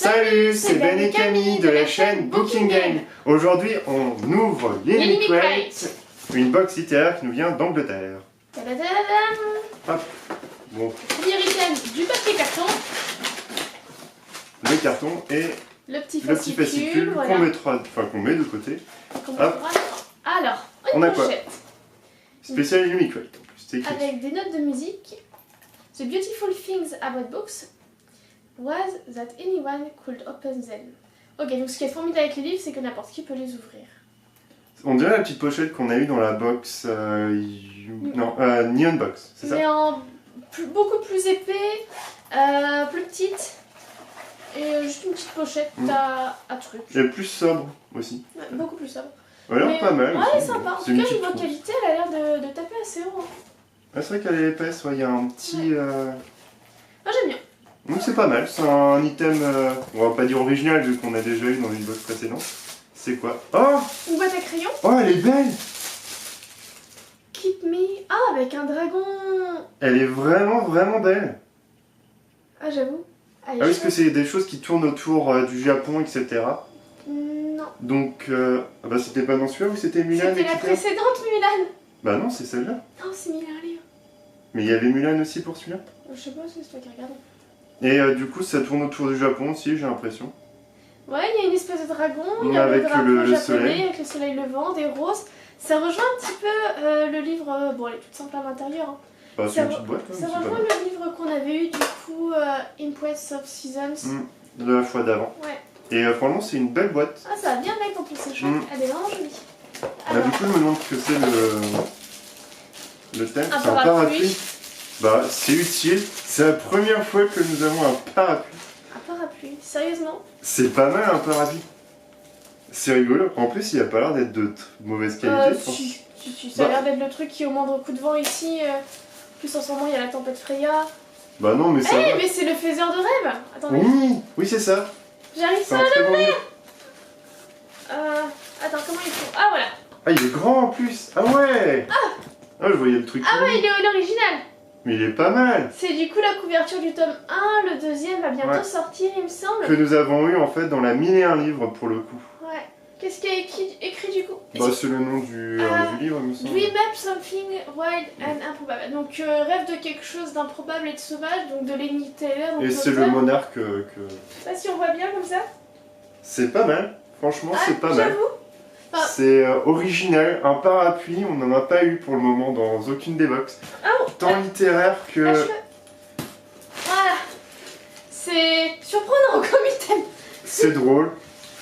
Salut, c'est Ben et Camille de la chaîne Booking Game. Aujourd'hui, on ouvre l'Enemy Crate, une box littéraire qui nous vient d'Angleterre. Tadadadam. Hop, bon, Premier item, du papier carton, le carton et le petit le petit fascicule voilà. qu'on met de côté. Qu'on Hop. mettra. Alors, On une a quoi? pochette Spécial Enemy Crate, en plus, c'est écrit. avec des notes de musique. The beautiful things about books was that anyone could open them. Ok, donc ce qui est formidable avec les livres, c'est que n'importe qui peut les ouvrir. On dirait la petite pochette qu'on a eue dans la box... Neon Box, c'est ça? Mais en beaucoup plus épais, plus petite, et juste une petite pochette à truc. Et plus sobre aussi. Ouais, beaucoup plus sobre. Elle a l'air pas mal. Ouais, aussi. elle est sympa. En C'est tout une cas, petite niveau trousse. qualité, elle a l'air de taper assez haut. Ah, c'est vrai qu'elle est épaisse, ouais, il y a un petit... Moi, j'aime bien. Donc c'est pas mal, c'est un item, on va pas dire original vu qu'on a déjà eu dans une box précédente. C'est quoi? Oh! Une boîte à crayons. Oh, elle est belle! Keep me. Ah, avec un dragon. Elle est vraiment belle. Ah, j'avoue. Ah oui, parce que c'est des choses qui tournent autour du Japon, etc. Non. Donc, bah c'était pas dans celui-là ou c'était Mulan, C'était la etc. précédente Mulan. Bah non, c'est celle-là. Non, c'est Mulan livre. Mais il y avait Mulan aussi pour celui-là. Je sais pas, c'est toi qui regarde. Et du coup, ça tourne autour du Japon aussi, j'ai l'impression. Ouais, il y a une espèce de dragon. Il y a Avec le drapeau le japonais soleil. avec le soleil levant, des roses. Ça rejoint un petit peu le livre. Bon, elle est toute simple à l'intérieur. Hein. Bah, c'est une petite boîte, hein, Ça c'est pas rejoint mal. le livre qu'on avait eu du coup, Impress of Seasons. De la fois d'avant. Ouais. Et franchement, c'est une belle boîte. Ah, ça va bien avec en plus, c'est chouette. Elle est vraiment jolie. Bah, Alors, du coup, je me demande ce que c'est le thème. Un C'est un parapluie. parapluie. Bah, c'est utile. C'est la première fois que nous avons un parapluie. un parapluie. Sérieusement? C'est pas mal un parapluie. C'est rigolo. En plus, il a pas l'air d'être de mauvaise qualité. je pense. Si. Ça a l'air d'être le truc qui, au moindre coup de vent ici. Plus en ce moment, il y a la tempête Freya. Bah non, mais ça va. Mais c'est le faiseur de rêve. Attendez, Oui, c'est ça. j'arrive C'est pas un à très bon livre. Attends, comment il faut? Ah, voilà. Ah, il est grand en plus. Ah ouais. Ah, je voyais le truc. Ah ouais, il est l'original. Mais il est pas mal. C'est du coup la couverture du tome 1. Le deuxième va bientôt Ouais. sortir, il me semble. Que nous avons eu en fait dans la 1001 livres pour le coup. Ouais. Qu'est-ce qui est écrit du coup? Bah, c'est le nom du livre, il me semble. Dream up something wild and improbable. Donc rêve de quelque chose d'improbable et de sauvage, donc de Lenny Taylor. Donc Et c'est le monarque que. Je sais pas si on voit bien comme ça. C'est pas mal. Franchement, c'est pas mal. J'avoue. Enfin, C'est original, un parapluie, on n'en a pas eu pour le moment dans aucune des box. oh, Tant littéraire que... Voilà. C'est surprenant comme item. C'est drôle.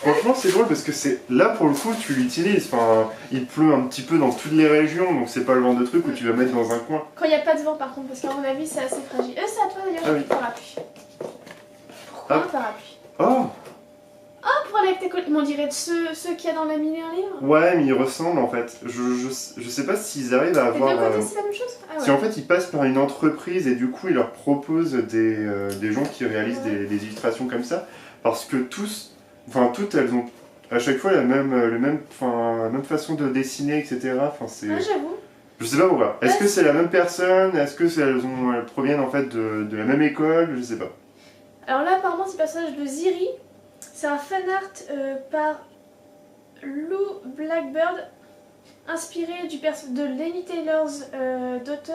Franchement, c'est drôle parce que c'est là pour le coup, tu l'utilises. Enfin, il pleut un petit peu dans toutes les régions, donc c'est pas le genre de truc où tu vas mettre dans un coin. Quand il n'y a pas de vent par contre, parce qu'à mon avis c'est assez fragile. C'est à toi d'ailleurs, Ah oui. le parapluie. Pourquoi Hop. un parapluie? Oh! Pour aller avec tes collègues. On dirait de ceux qu'il y a dans la mini un livre. Ouais, mais ils ressemblent en fait. Je sais pas s'ils arrivent à Et de avoir... l'autre côté c'est la même chose? Ah ouais. Si en fait ils passent par une entreprise et du coup ils leur proposent des gens qui réalisent des illustrations comme ça, parce que toutes elles ont à chaque fois la même façon de dessiner, etc. Enfin, c'est... Ah, j'avoue. Je sais pas pourquoi. Est-ce que c'est la même personne? Est-ce que elles proviennent en fait de la même école? Je sais pas. Alors là apparemment c'est le personnage de Ziri. C'est un fan art par Lou Blackbird, inspiré de Lenny Taylor's Daughter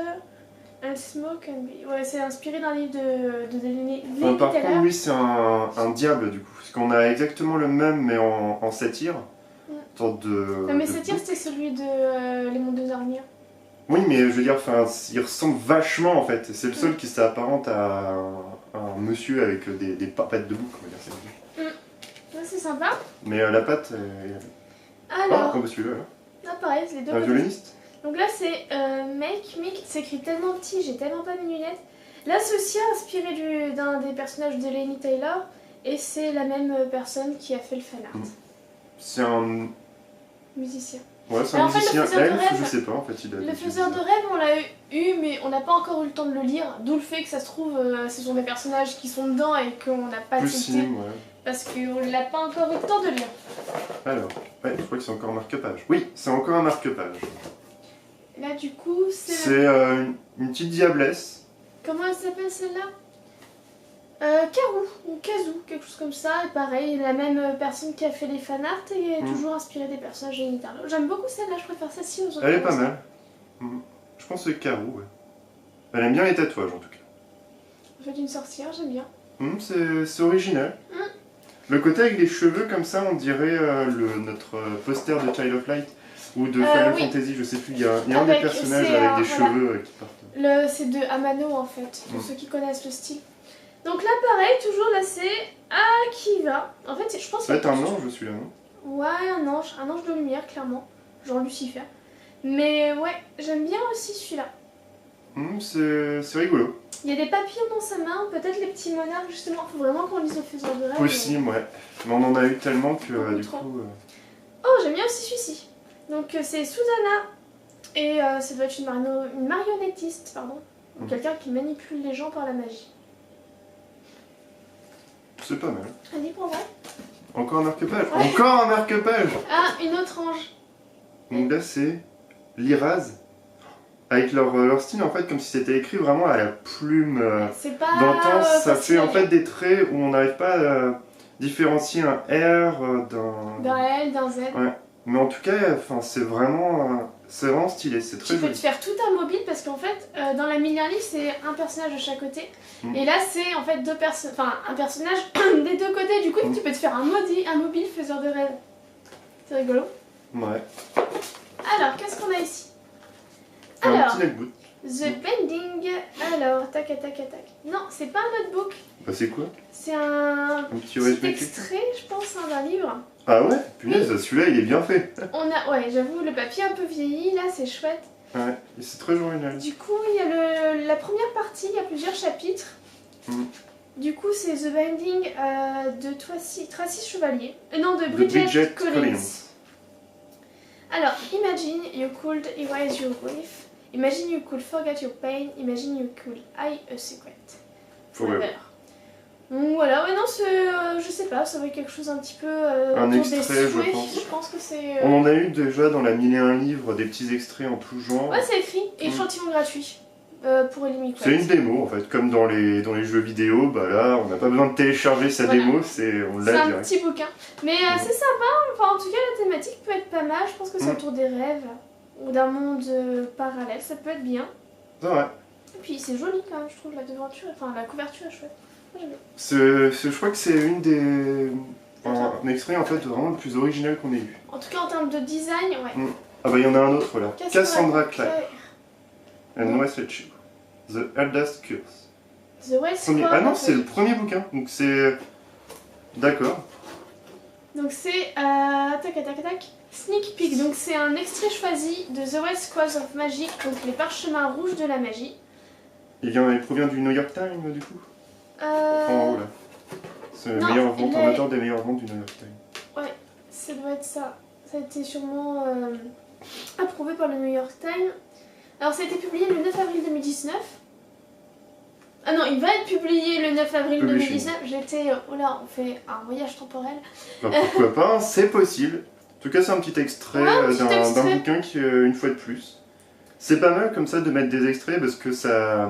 and Smoke and Be. Ouais, c'est inspiré d'un livre de Lenny Par Taylor. contre, lui c'est un diable du coup. Parce qu'on a exactement le même mais en satire. Sorte de... Non mais de- satire c'était celui de Les Mondes des Araignées. Oui, mais je veux dire, il ressemble vachement en fait. C'est le seul qui s'apparente à un monsieur avec des pattes de bouc, on va dire. Ouais, c'est sympa. Mais la patte. Alors, Oh, celui-là. là pareil, c'est les deux Un côtés. violoniste. Donc là c'est Make Me, c'est écrit tellement petit, j'ai tellement pas mes lunettes. Là c'est aussi inspiré d'un des personnages de Lenny Taylor et c'est la même personne qui a fait le fan art. C'est un. Musicien. Ouais, c'est Alors, un en fait, le musicien faiseur de elfe, rêve- je sais pas en fait. Il a Le des faiseur de petits- rêve on l'a eu mais on n'a pas encore eu le temps de le lire, d'où le fait que ça se trouve ce sont des personnages qui sont dedans et qu'on n'a pas Plus tilté sim, ouais. parce qu'on n'a pas encore eu le temps de lire. Alors, ouais, je crois que c'est encore un marque-page. Oui, c'est encore un marque-page. Là du coup c'est... C'est une petite diablesse. Comment elle s'appelle celle-là? Karu, ou Kazu, quelque chose comme ça. Et pareil, la même personne qui a fait les fanarts et est toujours inspirée des personnages de Nintendo. J'aime beaucoup celle-là, je préfère celle-ci aux autres. Elle est pas mal. Je pense que c'est Karu, ouais. Elle aime bien les tatouages en tout cas. En fait, une sorcière, j'aime bien. C'est original. Le côté avec les cheveux comme ça, on dirait notre poster de Child of Light ou de Final Fantasy, je sais plus. Il y a un des personnages avec des cheveux qui partent. C'est de Amano en fait, pour ceux qui connaissent le style. Donc là, pareil, toujours là, c'est Akiva. En fait, je pense que ça va être un ange celui-là, non? Ouais, un ange de lumière, clairement. Genre Lucifer. Mais ouais, j'aime bien aussi celui-là. C'est rigolo. Il y a des papillons dans sa main, peut-être les petits monarques, justement. Faut vraiment qu'on lise le faiseur de rêve. Possible, ouais. Mais on en a eu tellement que du coup. Oh, j'aime bien aussi celui-ci. Donc c'est Susanna. Et ça doit être une marionnettiste, pardon. Quelqu'un qui manipule les gens par la magie. C'est pas mal. Allez, pour vrai. Encore un marque-page. Encore un marque-page. Ah, une autre ange. Donc là, c'est Liraz. Avec leur style, en fait, comme si c'était écrit vraiment à la plume d'antan. Ça fait en fait des traits où on n'arrive pas à différencier un R d'un L, d'un Z. Ouais. Mais en tout cas, c'est vraiment stylé, c'est très joli. Tu peux joli. te faire tout un mobile parce qu'en fait, dans la mini livre, c'est un personnage de chaque côté. Et là, c'est en fait un personnage des deux côtés. Du coup, tu peux te faire un mobile faiseur de rêve. C'est rigolo. Ouais. Alors, qu'est-ce qu'on a ici? Un petit notebook. The Bending. Alors, tac. Non, c'est pas un notebook. Bah, c'est quoi? C'est un petit extrait, je pense, d'un livre. Ah ouais? Punaise, celui-là, il est bien fait. Ouais, j'avoue, le papier un peu vieilli, là, c'est chouette. Ouais, c'est très original. Du coup, il y a la première partie, il y a plusieurs chapitres. Du coup, c'est The Binding de Tracy Chevalier. Non, de Bridget Collins. Alors, imagine you could erase your grief. Imagine you could forget your pain. Imagine you could hide a secret. Forever. Donc voilà, ouais, non, je sais pas, ça va être quelque chose un petit peu. Un extrait, je pense. Je pense que c'est. On en a eu déjà dans la 1001 livres des petits extraits en tout genre. Ouais, c'est écrit. Échantillon gratuit. Pour les micros. C'est une démo en fait, comme dans les jeux vidéo, bah là on n'a pas besoin de télécharger sa démo, on l'a direct. C'est un petit bouquin. Mais c'est sympa, enfin en tout cas la thématique peut être pas mal, je pense que c'est autour des rêves ou d'un monde parallèle, ça peut être bien. C'est vrai. Et puis c'est joli quand même, je trouve, la devanture, enfin la couverture est chouette. Moi j'aime bien. Je crois que c'est un extrait en fait vraiment le plus original qu'on ait eu. En tout cas en termes de design, ouais. Ah bah il y en a un autre là, Cassandra Clare. And Wesley Chu. The Eldest Curse. The Wesley Ah non, c'est le premier bouquin, donc c'est... D'accord. Donc c'est... tac. Sneak Peek, donc c'est un extrait choisi de The West Scrolls of Magic, donc les parchemins rouges de la magie. Il provient du New York Times du coup En haut là. C'est le meilleur vente, en auteur des meilleures ventes du New York Times. Ouais, ça doit être ça. Ça a été sûrement approuvé par le New York Times. Alors ça a été publié le 9 avril 2019. Ah non, il va être publié le 9 avril 2019. J'étais... Oh là, on fait un voyage temporel. Bah, pourquoi pas, c'est possible. En tout cas, c'est un petit extrait d'un bouquin qui, une fois de plus. C'est pas mal comme ça de mettre des extraits parce que ça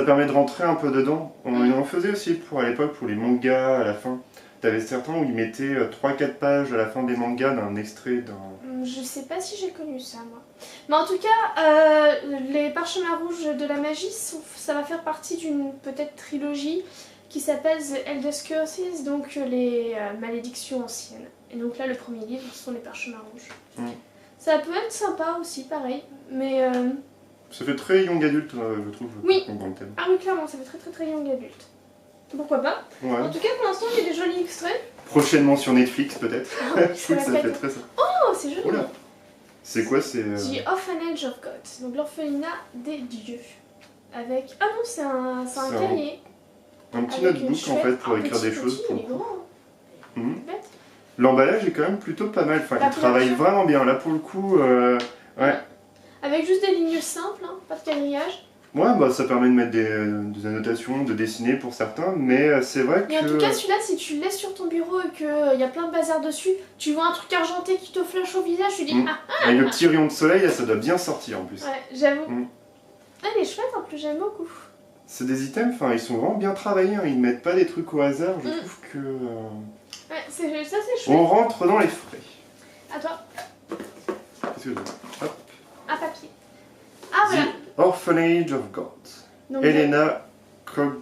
permet de rentrer un peu dedans. On en faisait aussi à l'époque pour les mangas à la fin. T'avais certains où ils mettaient 3-4 pages à la fin des mangas d'un extrait d'un... Je sais pas si j'ai connu ça, moi. Mais en tout cas, les parchemins rouges de la magie, ça va faire partie d'une peut-être trilogie qui s'appelle The Eldest Curses, donc les malédictions anciennes. Et donc là, le premier livre, ce sont les parchemins rouges. Ça peut être sympa aussi, pareil, mais... Ça fait très young adulte, je trouve, dans le thème. Ah oui, clairement, ça fait très young adulte. Pourquoi pas. En tout cas, pour l'instant, il y a des jolis extraits. Prochainement sur Netflix, peut-être. Je trouve que ça fait très ça. Oh, c'est joli. Oula. C'est quoi, c'est... The Orphanage of Gods, donc l'orphelinat des dieux. Avec... Ah non, c'est un cahier. Un petit notebook, en fait, pour écrire des choses. Il est grand. L'emballage est quand même plutôt pas mal. Enfin, il travaille vraiment bien. Là, pour le coup, ouais. Avec juste des lignes simples, hein, pas de quadrillage. Ouais, bah ça permet de mettre des annotations, de dessiner pour certains, mais c'est vrai que... Mais en tout cas, celui-là, si tu le laisses sur ton bureau et qu'il y a plein de bazar dessus, tu vois un truc argenté qui te flash au visage, tu dis Avec le petit rayon de soleil, ça doit bien sortir en plus. Ouais, j'avoue. Elle est chouette en plus, j'aime beaucoup. c'est des items, enfin, ils sont vraiment bien travaillés, hein. Ils mettent pas des trucs au hasard, je trouve que... Ouais, ça c'est chouette. On rentre dans les frais. À toi, Qu'est-ce que j'ai? Hop. un papier. Ah voilà. The Orphanage of God. Donc, Elena Kogan.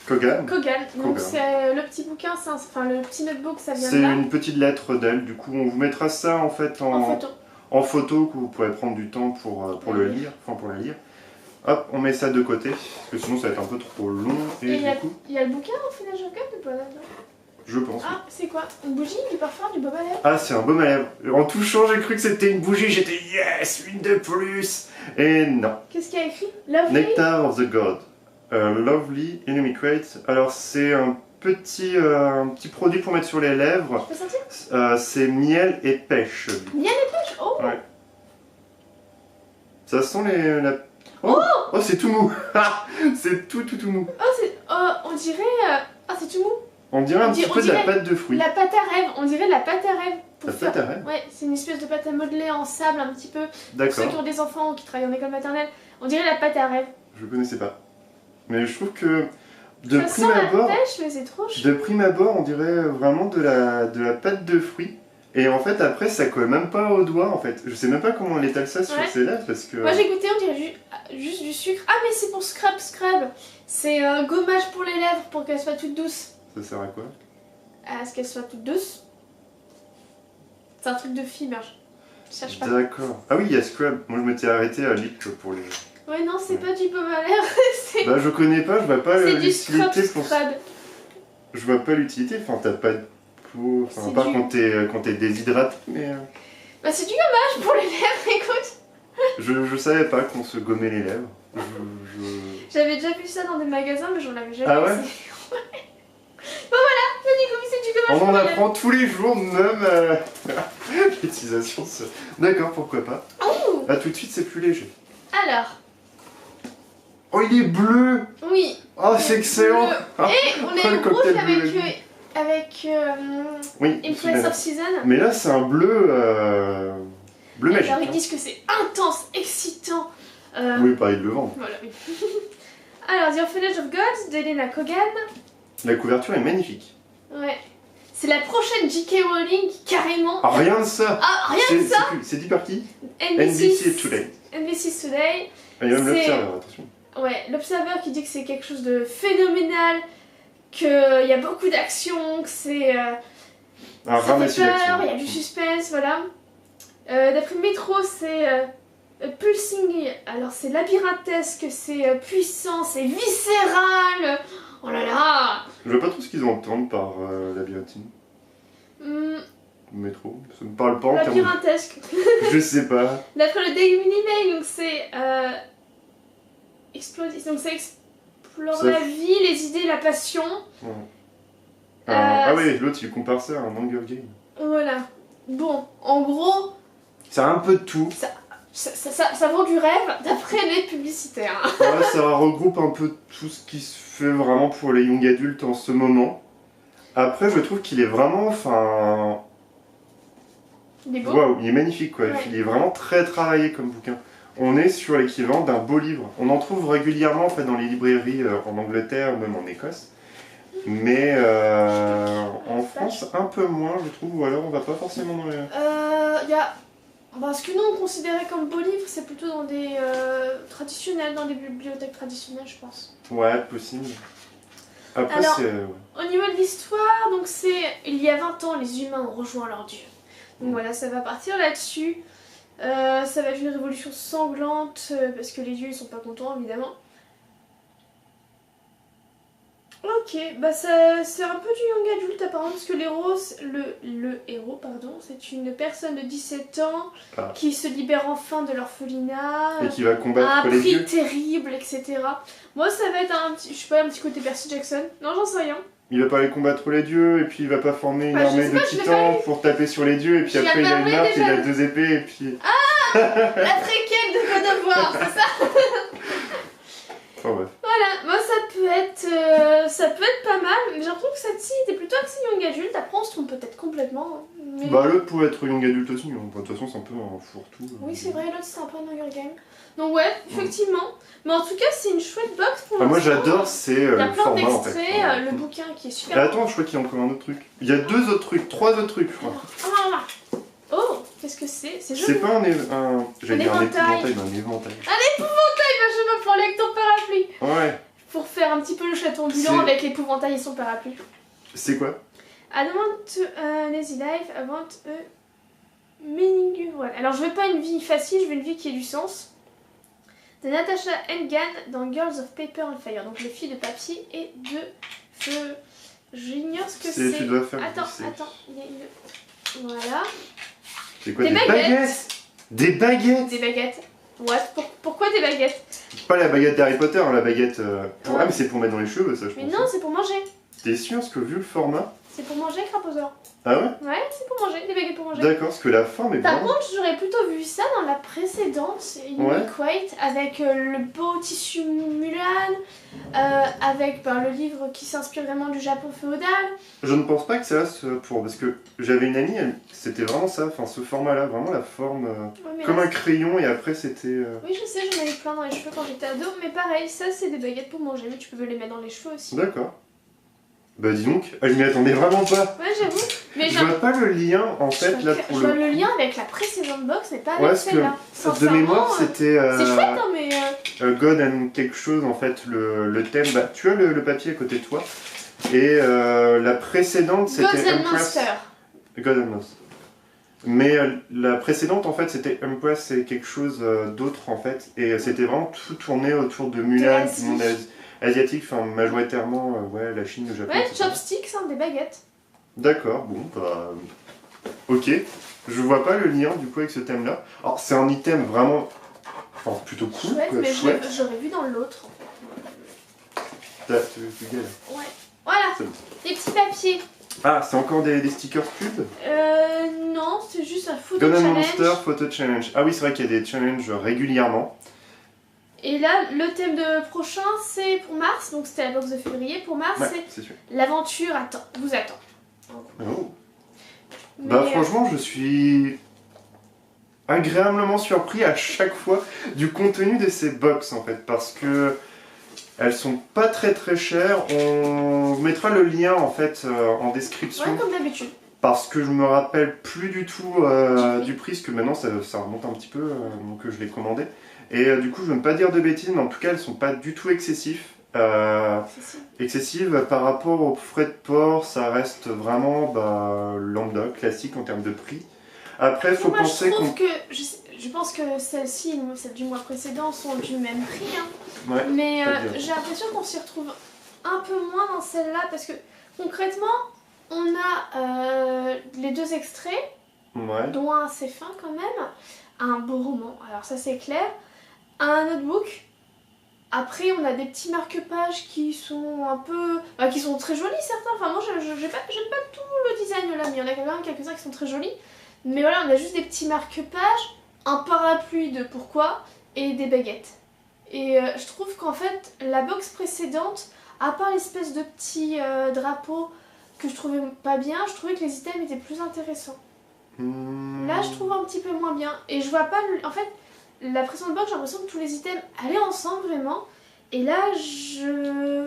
Kogan. Donc Kogan. c'est le petit bouquin, enfin le petit notebook, ça vient C'est de là. une petite lettre d'elle, du coup on vous mettra ça en fait En photo. en photo, que vous pourrez prendre du temps pour le lire, enfin pour la lire. Hop, on met ça de côté, parce que sinon ça va être un peu trop long et Et du coup, il y a le bouquin au final de Kogan ou pas là-dedans? je pense. Ah, c'est quoi? Une bougie, du parfum, du baume à lèvres? Ah, c'est un baume à lèvres. En touchant, j'ai cru que c'était une bougie, j'étais yes, une de plus. Et non. Qu'est-ce qu'il y a écrit? Lovely? Nectar of the God. Lovely Illuminate. Alors c'est un petit produit pour mettre sur les lèvres. Tu peux sentir? C'est miel et pêche. Miel et pêche? Oh! Ouais. Ça sent Oh, oh c'est tout mou. C'est tout mou. Oh, on dirait... Ah, c'est tout mou. On dirait un On petit dirait- peu on de la dirait pâte de fruits. La pâte à rêve, on dirait de la pâte à rêve. La pâte à rêve. Ouais, c'est une espèce de pâte à modeler en sable un petit peu. Pour ceux D'accord. qui ont des enfants ou qui travaillent en école maternelle, on dirait la pâte à rêve. Je connaissais pas. Mais je trouve que de Ça sent prime la abord, pêche, mais c'est trop chou. de prime abord, on dirait vraiment de la pâte de fruits. Et en fait, après, ça colle même pas aux doigts, en fait. Je sais même pas comment on étale ça sur Ouais. ses lèvres, parce que... Moi j'ai goûté, on dirait juste du sucre. Ah, mais c'est pour scrub. C'est un gommage pour les lèvres pour qu'elles soient toutes douces. Ça sert à quoi? À ce qu'elles soient toutes douces. C'est un truc de fille, merde. Je cherche pas. D'accord. Ah oui, il y a Scrub. Moi, je m'étais arrêté à Lip pour les... Ouais, non, c'est pas du baume à lèvres. c'est Bah, je connais pas, je vois pas c'est du scrub. l'utilité pour... Je vois pas l'utilité, enfin, t'as pas de peau... Enfin, C'est pas du- quand t'es déshydraté, mais... Bah, c'est du gommage pour les lèvres, écoute. Je savais pas qu'on se gommait les lèvres. J'avais déjà vu ça dans des magasins, mais j'en avais jamais Ah ouais? essayé. Bon voilà, c'est du gommage On pour en les lèvres. apprend tous les jours, même l'utilisation. D'accord, pourquoi pas. Oh. Là, tout de suite, c'est plus léger. Alors, Oh, il est bleu. oui. Oh, c'est excellent. Bleu. Ah. Et on Oh, est le rouge cocktail bleu avec Oui, une c'est Place bien. of Season. Mais là, c'est un bleu... bleu magique. Alors ils hein. disent que c'est intense, excitant. Oui, pareil, de le vendre. Voilà, oui. Alors, The Orphanage of Gods d'Elena Kogan. La couverture est magnifique. Ouais. C'est la prochaine J.K. Rowling, carrément. Ah, rien de ça. Ah, rien de ça. C'est dit par qui? NBC NBC Today. NBC Today. Ah, il y a même C'est- l'Observer, attention. Ouais, l'Observer qui dit que c'est quelque chose de phénoménal, qu'il y a beaucoup d'action, que c'est... Un ça fait ramassis peur, d'action. il y a du suspense, voilà. D'après Metro, c'est pulsing, alors c'est labyrinthesque, c'est puissant, c'est viscéral. Oh là là. Je vois pas trop ce qu'ils entendent par labyrinthine. Hmm, Métro. Ça me parle pas en termes labyrinthesque. de... Je sais pas. D'après le Daily Mail, donc c'est donc ça explore Ça- la vie, les idées, la passion. Ah oui, l'autre il compare ça à un Hunger Game. Voilà. Bon, en gros, C'est un peu de tout. ça vend du rêve d'après les publicitaires. Ouais, ça regroupe un peu tout ce qui se fait vraiment pour les young adultes en ce moment. Après, je trouve qu'il est vraiment, enfin... Il est beau. Waouh, il est magnifique quoi. Ouais. Il est vraiment très travaillé comme bouquin. On est sur l'équivalent d'un beau livre. On en trouve régulièrement en fait dans les librairies en Angleterre, même en Écosse. Mais en France, un peu moins, je trouve. Ou alors on va pas forcément dans les... Il y a... Bah, ce que nous on considérait comme beau livre, c'est plutôt dans des traditionnels, dans des bibliothèques traditionnelles, je pense. Ouais, possible. Après, Alors, c'est... ouais. Au niveau de l'histoire, donc c'est il y a 20 ans, les humains ont rejoint leur dieu. Donc voilà, ça va partir là-dessus. Ça va être une révolution sanglante parce que les dieux ils sont pas contents évidemment. Ok, bah c'est un peu du young adulte apparemment parce que le héros pardon, c'est une personne de 17 ans Ah. qui se libère enfin de l'orphelinat. Et qui va à combattre un les prix dieux. terrible, etc. Moi ça va être un petit, je sais pas, un petit côté Percy Jackson. Non, j'en sais rien. Il va pas aller combattre les dieux, et puis il va pas former une Ah, je armée sais de pas, je l'ai titans pas lu. pour taper sur les dieux, et puis Je après il l'ai a pas une lu arc, il déjà. a 2 épées, et puis... La préquelle de God of War, c'est ça? Enfin bref. Voilà, moi ça peut être ça peut être pas mal, mais j'ai l'impression que celle-ci était plutôt axée young adulte. Après, on se trompe peut-être complètement. Mais... Bah l'autre pourrait être young adulte aussi, hein. De toute façon c'est un peu un fourre-tout. Oui, c'est vrai, l'autre c'est un peu un Hunger Game. Donc ouais, effectivement. Mais en tout cas, c'est une chouette box pour Moi l'instant. j'adore, c'est Il y a le plein format en d'extraits, fait. le bouquin qui est Et super. attends, je crois qu'il y a encore un autre truc. Il y a 2 autres trucs, 3 autres trucs, je crois. Oh, qu'est-ce que c'est? C'est C'est joli. pas j'allais dire un éventail. épouvantail, mais un éventail. Il va me prendre avec ton parapluie. Ouais, Pour faire un petit peu le chaton ambulant C'est- avec l'épouvantail et son parapluie. c'est quoi? I don't want to, lazy life, I want a meaningful one. Alors je veux pas une vie facile, je veux une vie qui ait du sens. De Natasha Engan dans Girls of Paper and Fire. Donc les filles de papier et de feu. J'ignore ce que c'est. Tu dois faire Attends, glisser. il y a une... Voilà. C'est quoi Des des baguettes? Des baguettes? Des baguettes. What? Pourquoi des baguettes? Pas la baguette d'Harry Potter, hein, la baguette... Ouais. Ah mais c'est pour mettre dans les cheveux ça je Mais pense. non, c'est pour manger. T'es sûr parce que vu le format... C'est pour manger, Craposaure. Ah ouais? Ouais, c'est pour manger, des baguettes pour manger. D'accord, parce que la forme est Par vraiment... contre, j'aurais plutôt vu ça dans la précédente, Unique White, avec le beau tissu Mulan, avec le livre qui s'inspire vraiment du Japon féodal. Je ne pense pas que ça pour... Parce que j'avais une amie, c'était vraiment ça, enfin ce format-là, vraiment la forme... Ouais, mais comme là, un crayon et après c'était... oui, je sais, j'en avais plein dans les cheveux quand j'étais ado, mais pareil, ça c'est des baguettes pour manger, mais tu peux les mettre dans les cheveux aussi. D'accord. Bah dis donc, je m'y attendais vraiment pas. Ouais, j'avoue. Mais Je vois pas le lien en fait là pour je vois le lien avec la précédente box, mais pas Ouais, avec parce que celle-là. de mémoire c'était C'est chouette, hein, mais. God and quelque chose en fait, le thème. Bah tu as le papier à côté de toi. Et la précédente c'était Gods and Monsters. God and Monsters. Mais la précédente en fait c'était Empress et quelque chose d'autre en fait. Et c'était vraiment tout tourné autour de Mulan, l'Asie. du monde asiatique, enfin majoritairement ouais, la Chine, le Japon. Ouais, etc. chopsticks, hein, des baguettes. D'accord, bon, bah... Ok. Je vois pas le lien, du coup, avec ce thème-là. Alors, c'est un item vraiment... Enfin, plutôt cool, Chouette, quoi, mais chouette. j'aurais vu dans l'autre. Tu galères. Ouais. Voilà, C'est bon. des petits papiers. Ah, c'est encore des stickers pubs? Non, c'est juste un photo God and challenge. Monster Photo Challenge. Ah oui, c'est vrai qu'il y a des challenges régulièrement. Et là, le thème de prochain, c'est pour mars, donc c'était la box de février. Pour mars, Ouais, c'est c'est sûr. l'aventure vous attend. Oh. Mais, Bah franchement, je suis agréablement surpris à chaque fois du contenu de ces box en fait, parce que elles sont pas très chères. On mettra le lien en fait en description. ouais, comme d'habitude. Parce que je me rappelle plus du tout du prix, parce que maintenant ça remonte un petit peu, donc je l'ai commandé. Et du coup, je ne veux pas dire de bêtises, mais en tout cas, elles sont pas du tout excessives. Excessives par rapport aux frais de port, ça reste vraiment lambda, classique en termes de prix. Après, il faut Moi, penser qu'on... je pense que celles-ci, celles du mois précédent, sont du même prix. Hein. Ouais, Mais pas bien. j'ai l'impression qu'on s'y retrouve un peu moins dans celle-là, parce que concrètement, on a les 2 extraits, ouais. dont un assez fin quand même, un beau roman, alors ça c'est clair, un notebook. Après, on a des petits marque-pages qui sont un peu... qui sont très jolis, certains. Enfin, moi, j'aime pas tout le design là, mais il y en a quand même quelques-uns qui sont très jolis. Mais voilà, on a juste des petits marque-pages, un parapluie de pourquoi, et des baguettes. Et je trouve qu'en fait, la box précédente, à part l'espèce de petit drapeau que je trouvais pas bien, je trouvais que les items étaient plus intéressants. Là, je trouve un petit peu moins bien. Et je vois pas... En fait, la précédente box, j'ai l'impression que tous les items allaient ensemble vraiment. Et là,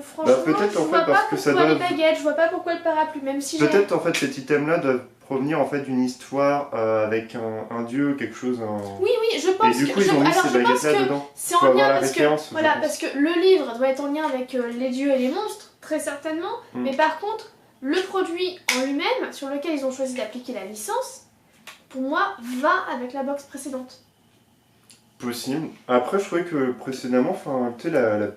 franchement, peut-être, je en fait, vois parce pas que ça pourquoi doit- les baguettes, je vois pas pourquoi le parapluie, même si j'ai... Peut-être en fait cet item-là doit provenir en fait d'une histoire avec un dieu, quelque chose... Oui, je pense Et du que... coup, ils ont mis alors, ces je pense baguettes-là que dedans. c'est Faut en avoir lien la parce que... référence, je Voilà, pense. parce que le livre doit être en lien avec les dieux et les monstres, très certainement. Mais par contre, le produit en lui-même, sur lequel ils ont choisi d'appliquer la licence, pour moi, va avec la box précédente. Possible. Après, je trouvais que précédemment, enfin, tu sais, le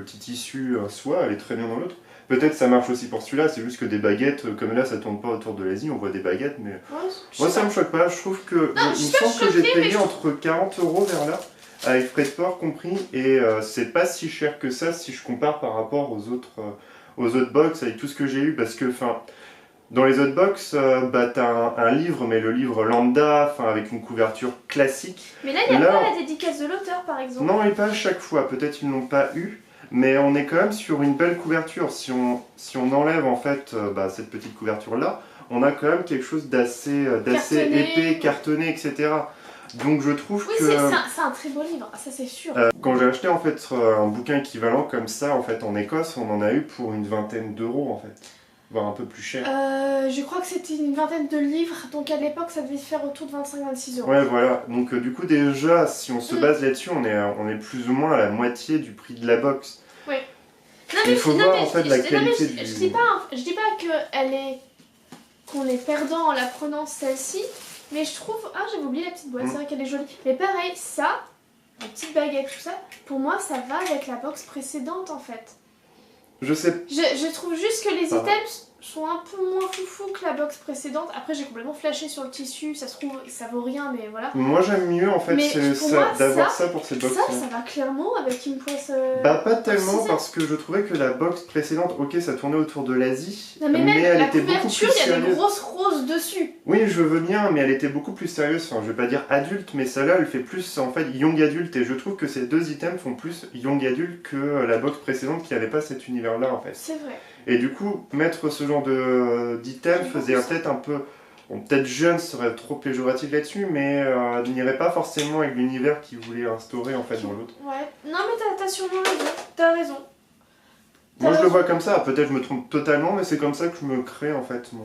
petit tissu soie, elle est très bien dans l'autre. Peut-être ça marche aussi pour celui-là, c'est juste que des baguettes, comme là, ça tourne pas autour de l'Asie, on voit des baguettes, mais... Ouais, Moi, ça me choque pas. Je trouve que... Non, il je me suis pas semble que j'ai choquée, mais payé je- entre 40 € vers là, avec frais de port compris, et c'est pas si cher que ça si je compare par rapport aux autres box, avec tout ce que j'ai eu, parce que, enfin... Dans les autres box, t'as un livre, mais le livre lambda, avec une couverture classique. Mais là, il n'y a Là, pas la dédicace de l'auteur, par exemple. Non, et pas à chaque fois, peut-être ils n'ont pas eu. mais on est quand même sur une belle couverture. Si on enlève en fait cette petite couverture là, on a quand même quelque chose d'assez Cartonné. épais, cartonné, etc. Donc je trouve Oui, que c'est un très beau livre, ça c'est sûr. quand j'ai acheté en fait un bouquin équivalent comme ça en fait en Écosse, on en a eu pour une vingtaine d'euros en fait, voire un peu plus cher. Je crois que c'était une vingtaine de livres, donc à l'époque ça devait se faire autour de 25-26 euros. Ouais, voilà. Donc du coup déjà, si on se base là-dessus, on est plus ou moins à la moitié du prix de la box. Oui. Non, mais, Il faut voir en fait la qualité du... je dis pas qu'on est perdant en la prenant celle-ci, mais je trouve... Ah, j'avais oublié la petite boîte, c'est vrai qu'elle est jolie. Mais pareil, ça, la petite baguette, tout ça, pour moi ça va avec la box précédente en fait. Je sais. Je trouve juste que les items sont un peu moins foufou que la box précédente. Après, j'ai complètement flashé sur le tissu, ça se trouve, ça vaut rien, mais voilà. Moi j'aime mieux en fait d'avoir ça pour cette box. Ça va clairement avec une poisse. Bah, pas tellement parce que je trouvais que la box précédente, ok, ça tournait autour de l'Asie, Non, mais même elle la était beaucoup plus couverture, il y a des sérieuse. grosses roses dessus. Oui, je veux bien, mais elle était beaucoup plus sérieuse. Enfin, je vais pas dire adulte, mais celle-là, elle fait plus en fait young adulte. Et je trouve que ces deux items font plus young adulte que la box précédente qui avait pas cet univers-là en fait. C'est vrai. Et du coup, mettre ce genre d'item faisait peut-être un peu... Bon, peut-être jeune serait trop péjoratif là-dessus, mais n'irait pas forcément avec l'univers qu'il voulait instaurer en fait dans l'autre. Ouais. Non, mais t'as sûrement raison. T'as raison. Moi je le vois comme ça, peut-être je me trompe totalement, mais c'est comme ça que je me crée en fait mon...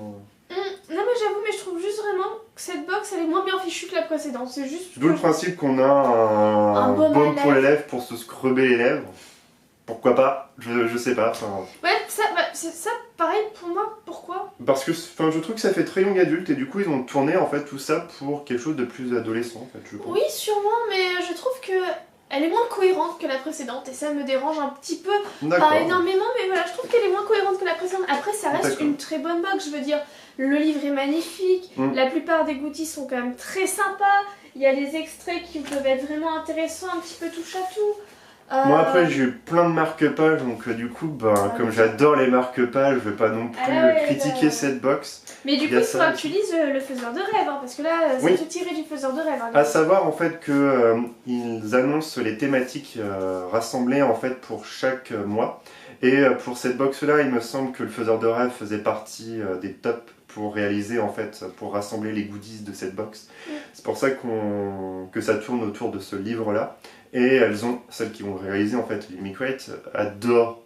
Non, mais j'avoue, mais je trouve juste vraiment que cette box elle est moins bien fichue que la précédente. C'est juste. D'où le principe qu'on a un baume pour les lèvres pour se scrubber les lèvres. Pourquoi pas, je sais pas. Ouais, c'est ça, pareil pour moi, pourquoi? Parce que je trouve que ça fait très young adulte et du coup ils ont tourné en fait tout ça pour quelque chose de plus adolescent en fait, je pense. Oui, sûrement, mais je trouve que elle est moins cohérente que la précédente et ça me dérange un petit peu. Pas énormément, mais voilà, je trouve qu'elle est moins cohérente que la précédente. Après, ça reste une très bonne box, je veux dire. Le livre est magnifique, la plupart des goodies sont quand même très sympas. Il y a les extraits qui peuvent être vraiment intéressants, un petit peu touche à tout. Moi après j'ai eu plein de marque-pages, donc du coup comme j'adore les marque-pages, je vais pas non plus critiquer cette box. Mais du coup il faudra que tu lises le faiseur de rêve, hein, parce que là c'est tout tiré du faiseur de rêve. Hein, à savoir en fait que ils annoncent les thématiques rassemblées en fait pour chaque mois. Et pour cette box là, il me semble que le faiseur de rêve faisait partie des tops pour réaliser en fait, pour rassembler les goodies de cette box. C'est pour ça que ça tourne autour de ce livre là. Et celles qui vont réaliser en fait Limicrate adorent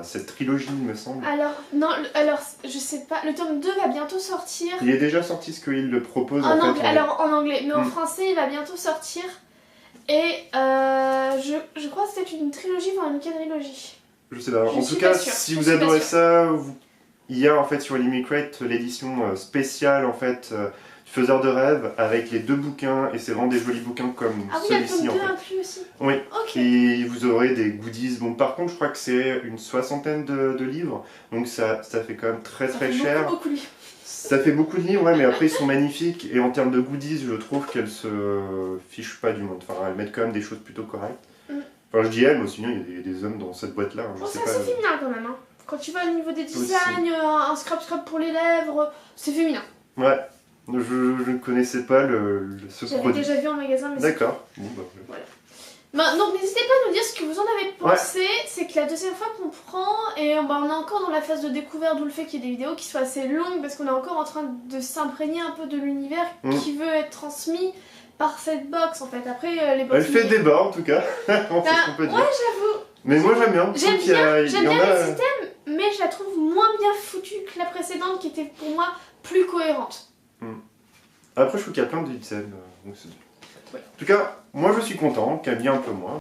cette trilogie il me semble. Alors je sais pas, le tome 2 va bientôt sortir. Il est déjà sorti ce qu'il le propose en anglais. Alors en anglais, mais en français il va bientôt sortir. Et je crois que c'est une trilogie, voire une quadrilogie. Je sais pas, en tout cas si vous adorez ça, il y a en fait sur Limicrate l'édition spéciale en fait faiseur de rêve avec les deux bouquins et c'est vraiment des jolis bouquins comme celui-ci en fait. Inclus aussi. Oui. Okay. Et vous aurez des goodies. Bon par contre je crois que c'est une 60aine de livres donc ça fait quand même très cher. Beaucoup de livres. Ça fait beaucoup de livres ouais, mais après ils sont magnifiques et en termes de goodies je trouve qu'elles se fichent pas du monde. Enfin elles mettent quand même des choses plutôt correctes. Enfin je dis elles mais sinon il y a des hommes dans cette boîte là. C'est assez féminin quand même. Hein. Quand tu vois au niveau des designs, un scrub pour les lèvres, c'est féminin. Ouais. Je ne connaissais pas ce produit. J'avais déjà vu en magasin, mais d'accord. Bon, voilà. Donc n'hésitez pas à nous dire ce que vous en avez pensé. Ouais. C'est que la deuxième fois qu'on prend, et on est encore dans la phase de découverte, d'où le fait qu'il y ait des vidéos qui soient assez longues, parce qu'on est encore en train de s'imprégner un peu de l'univers qui veut être transmis par cette box en fait. Après, les box. Elle fait débat en tout cas. On sait ce qu'on peut dire. Ouais, j'avoue. Mais moi j'aime bien. J'aime bien les systèmes, mais je la trouve moins bien foutue que la précédente qui était pour moi plus cohérente. Après je trouve qu'il y a plein d'items. En tout cas, moi je suis content, Camille un peu moins.